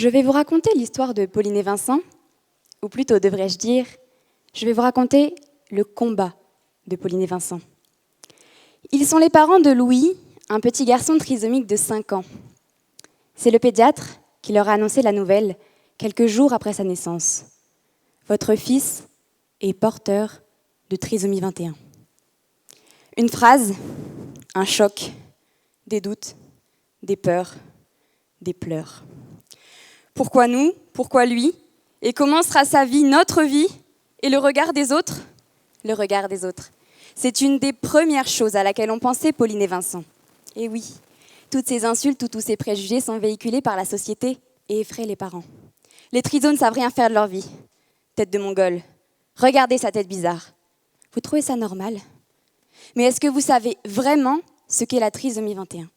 Je vais vous raconter l'histoire de Pauline et Vincent, ou plutôt devrais-je dire, je vais vous raconter le combat de Pauline et Vincent. Ils sont les parents de Louis, un petit garçon trisomique de 5 ans. C'est le pédiatre qui leur a annoncé la nouvelle quelques jours après sa naissance. Votre fils est porteur de trisomie 21. Une phrase, un choc, des doutes, des peurs, des pleurs. Pourquoi nous? Pourquoi lui? Et comment sera sa vie, notre vie? Et le regard des autres? Le regard des autres. C'est une des premières choses à laquelle ont pensé Pauline et Vincent. Et oui, toutes ces insultes ou tous ces préjugés sont véhiculés par la société et effraient les parents. Les trisos ne savent rien faire de leur vie. Tête de mongole. Regardez sa tête bizarre. Vous trouvez ça normal? Mais est-ce que vous savez vraiment ce qu'est la trisomie 21?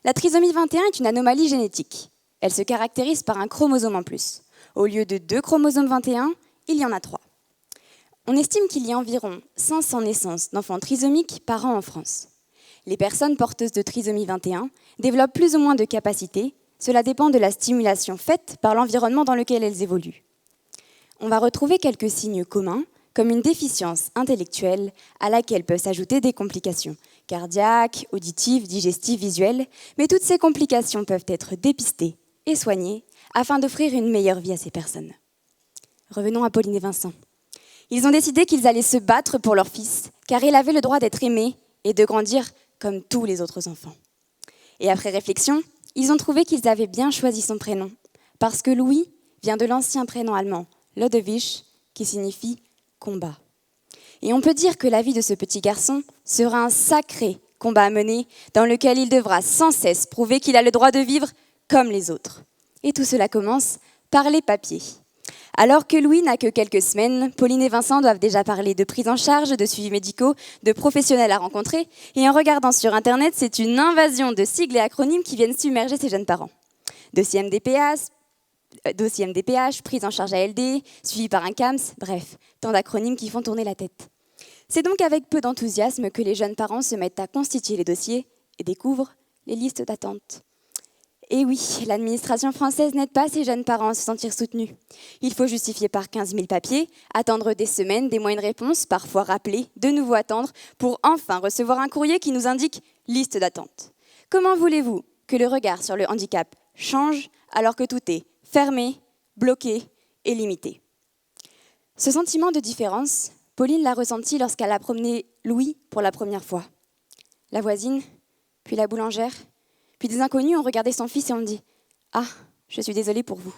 La trisomie 21 est une anomalie génétique. Elle se caractérise par un chromosome en plus. Au lieu de 2 chromosomes 21, il y en a 3. On estime qu'il y a environ 500 naissances d'enfants trisomiques par an en France. Les personnes porteuses de trisomie 21 développent plus ou moins de capacités. Cela dépend de la stimulation faite par l'environnement dans lequel elles évoluent. On va retrouver quelques signes communs, comme une déficience intellectuelle à laquelle peuvent s'ajouter des complications cardiaques, auditives, digestives, visuelles, mais toutes ces complications peuvent être dépistées et soignées afin d'offrir une meilleure vie à ces personnes. Revenons à Pauline et Vincent. Ils ont décidé qu'ils allaient se battre pour leur fils, car il avait le droit d'être aimé et de grandir comme tous les autres enfants. Et après réflexion, ils ont trouvé qu'ils avaient bien choisi son prénom, parce que Louis vient de l'ancien prénom allemand, Ludwig, qui signifie combat. Et on peut dire que la vie de ce petit garçon sera un sacré combat à mener, dans lequel il devra sans cesse prouver qu'il a le droit de vivre comme les autres. Et tout cela commence par les papiers. Alors que Louis n'a que quelques semaines, Pauline et Vincent doivent déjà parler de prise en charge, de suivis médicaux, de professionnels à rencontrer. Et en regardant sur Internet, c'est une invasion de sigles et acronymes qui viennent submerger ces jeunes parents. Dossier MDPH, prise en charge ALD, suivi par un CAMS, bref, tant d'acronymes qui font tourner la tête. C'est donc avec peu d'enthousiasme que les jeunes parents se mettent à constituer les dossiers et découvrent les listes d'attente. Et oui, l'administration française n'aide pas ces jeunes parents à se sentir soutenus. Il faut justifier par 15 000 papiers, attendre des semaines, des mois une réponse, parfois rappeler, de nouveau attendre, pour enfin recevoir un courrier qui nous indique liste d'attente. Comment voulez-vous que le regard sur le handicap change alors que tout est fermé, bloqué et limité? Ce sentiment de différence, Pauline l'a ressenti lorsqu'elle a promené Louis pour la première fois. La voisine, puis la boulangère, puis des inconnus ont regardé son fils et ont dit « Ah, je suis désolée pour vous ».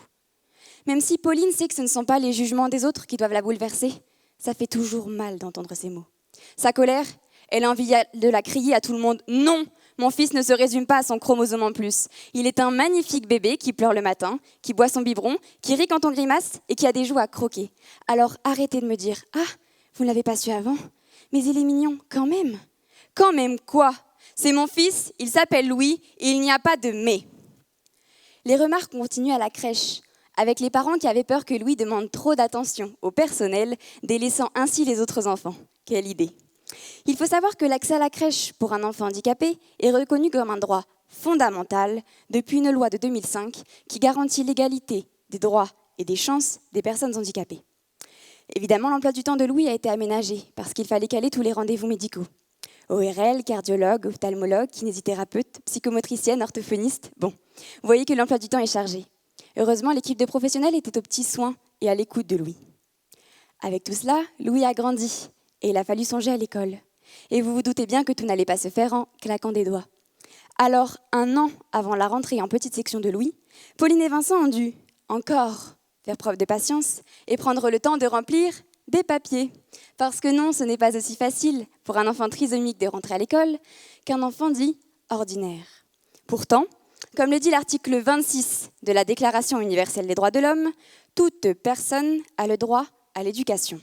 Même si Pauline sait que ce ne sont pas les jugements des autres qui doivent la bouleverser, ça fait toujours mal d'entendre ces mots. Sa colère, elle a envie de la crier à tout le monde « Non, mon fils ne se résume pas à son chromosome en plus. Il est un magnifique bébé qui pleure le matin, qui boit son biberon, qui rit quand on grimace et qui a des joues à croquer. Alors arrêtez de me dire « Ah, vous ne l'avez pas su avant, mais il est mignon quand même. » Quand même quoi? C'est mon fils, il s'appelle Louis et il n'y a pas de « mais ». Les remarques continuent à la crèche, avec les parents qui avaient peur que Louis demande trop d'attention au personnel, délaissant ainsi les autres enfants. Quelle idée! Il faut savoir que l'accès à la crèche pour un enfant handicapé est reconnu comme un droit fondamental depuis une loi de 2005 qui garantit l'égalité des droits et des chances des personnes handicapées. Évidemment, l'emploi du temps de Louis a été aménagé parce qu'il fallait caler tous les rendez-vous médicaux. ORL, cardiologue, ophtalmologue, kinésithérapeute, psychomotricienne, orthophoniste. Bon, vous voyez que l'emploi du temps est chargé. Heureusement, l'équipe de professionnels était aux petits soins et à l'écoute de Louis. Avec tout cela, Louis a grandi et il a fallu songer à l'école. Et vous vous doutez bien que tout n'allait pas se faire en claquant des doigts. Alors, 1 an avant la rentrée en petite section de Louis, Pauline et Vincent ont dû, encore, faire preuve de patience et prendre le temps de remplir des papiers. Parce que non, ce n'est pas aussi facile pour un enfant trisomique de rentrer à l'école qu'un enfant dit ordinaire. Pourtant, comme le dit l'article 26 de la Déclaration universelle des droits de l'homme, toute personne a le droit à l'éducation.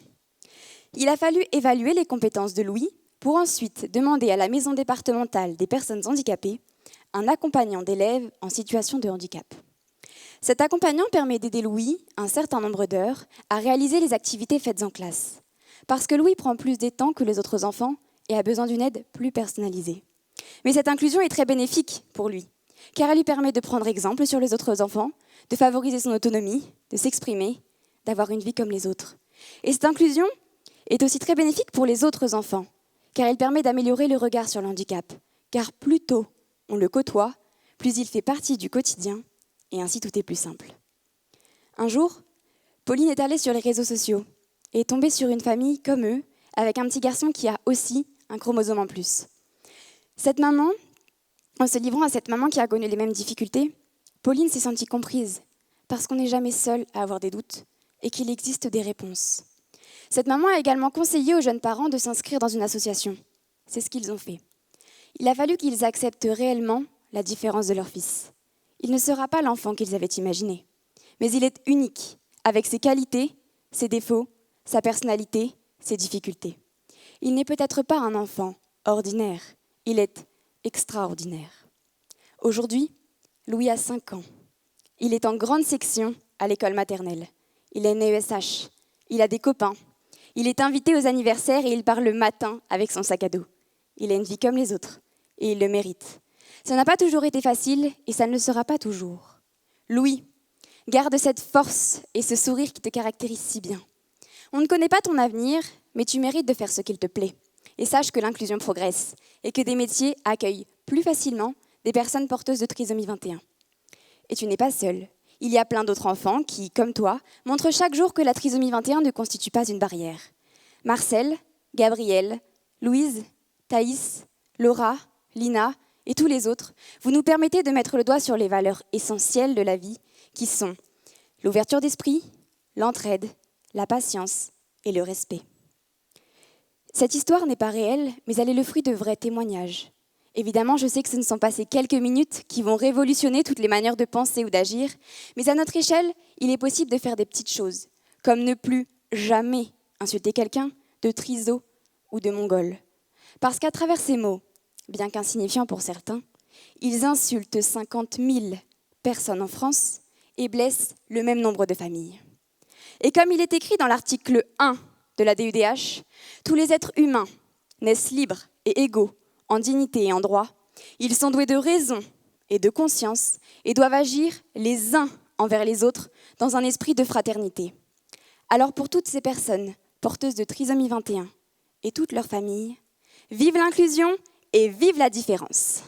Il a fallu évaluer les compétences de Louis pour ensuite demander à la maison départementale des personnes handicapées un accompagnant d'élèves en situation de handicap. Cet accompagnant permet d'aider Louis, un certain nombre d'heures, à réaliser les activités faites en classe. Parce que Louis prend plus de temps que les autres enfants et a besoin d'une aide plus personnalisée. Mais cette inclusion est très bénéfique pour lui. car elle lui permet de prendre exemple sur les autres enfants, de favoriser son autonomie, de s'exprimer, d'avoir une vie comme les autres. Et cette inclusion est aussi très bénéfique pour les autres enfants, car elle permet d'améliorer le regard sur le handicap, car plus tôt on le côtoie, plus il fait partie du quotidien, et ainsi tout est plus simple. Un jour, Pauline est allée sur les réseaux sociaux et est tombée sur une famille comme eux, avec un petit garçon qui a aussi un chromosome en plus. Cette maman, en se livrant à cette maman qui a connu les mêmes difficultés, Pauline s'est sentie comprise, parce qu'on n'est jamais seul à avoir des doutes et qu'il existe des réponses. Cette maman a également conseillé aux jeunes parents de s'inscrire dans une association. C'est ce qu'ils ont fait. Il a fallu qu'ils acceptent réellement la différence de leur fils. Il ne sera pas l'enfant qu'ils avaient imaginé, mais il est unique, avec ses qualités, ses défauts, sa personnalité, ses difficultés. Il n'est peut-être pas un enfant ordinaire, il est extraordinaire. Aujourd'hui, Louis a 5 ans. Il est en grande section à l'école maternelle. Il est né ESH, il a des copains. Il est invité aux anniversaires et il part le matin avec son sac à dos. Il a une vie comme les autres et il le mérite. Ça n'a pas toujours été facile et ça ne le sera pas toujours. Louis, garde cette force et ce sourire qui te caractérisent si bien. On ne connaît pas ton avenir, mais tu mérites de faire ce qu'il te plaît. Et sache que l'inclusion progresse et que des métiers accueillent plus facilement des personnes porteuses de trisomie 21. Et tu n'es pas seul. Il y a plein d'autres enfants qui, comme toi, montrent chaque jour que la trisomie 21 ne constitue pas une barrière. Marcel, Gabriel, Louise, Thaïs, Laura, Lina et tous les autres, vous nous permettez de mettre le doigt sur les valeurs essentielles de la vie qui sont l'ouverture d'esprit, l'entraide, la patience et le respect. Cette histoire n'est pas réelle, mais elle est le fruit de vrais témoignages. Évidemment, je sais que ce ne sont pas ces quelques minutes qui vont révolutionner toutes les manières de penser ou d'agir, mais à notre échelle, il est possible de faire des petites choses, comme ne plus jamais insulter quelqu'un de triso ou de mongol. Parce qu'à travers ces mots, bien qu'insignifiants pour certains, ils insultent 50 000 personnes en France et blessent le même nombre de familles. Et comme il est écrit dans l'article 1 de la DUDH, tous les êtres humains naissent libres et égaux en dignité et en droit. Ils sont doués de raison et de conscience et doivent agir les uns envers les autres dans un esprit de fraternité. Alors pour toutes ces personnes porteuses de trisomie 21 et toutes leurs familles, vive l'inclusion et vive la différence!